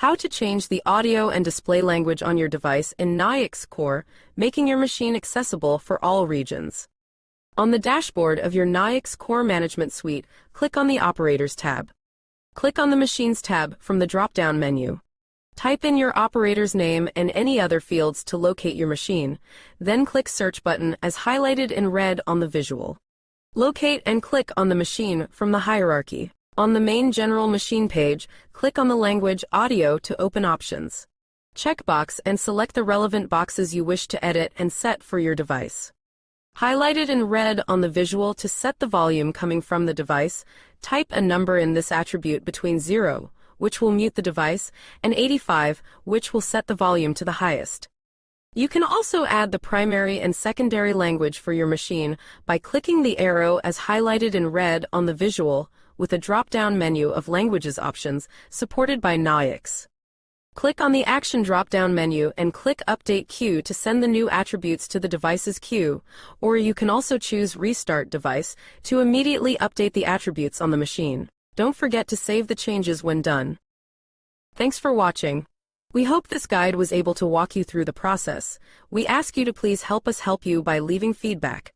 How to change the audio and display language on your device in Nayax Core, making your machine accessible for all regions. On the dashboard of your Nayax Core Management Suite, click on the Operators tab. Click on the Machines tab from the drop-down menu. Type in your operator's name and any other fields to locate your machine, then click Search button as highlighted in red on the visual. Locate and click on the machine from the hierarchy. On the main General Machine page, click on the language Audio to open options. Checkbox and select the relevant boxes you wish to edit and set for your device. Highlighted in red on the visual to set the volume coming from the device, type a number in this attribute between 0, which will mute the device, and 85, which will set the volume to the highest. You can also add the primary and secondary language for your machine by clicking the arrow as highlighted in red on the visual with a drop-down menu of languages options supported by Nayax. Click on the Action drop-down menu and click Update Queue to send the new attributes to the device's queue, or you can also choose Restart Device to immediately update the attributes on the machine. Don't forget to save the changes when done. Thanks for watching. We hope this guide was able to walk you through the process. We ask you to please help us help you by leaving feedback.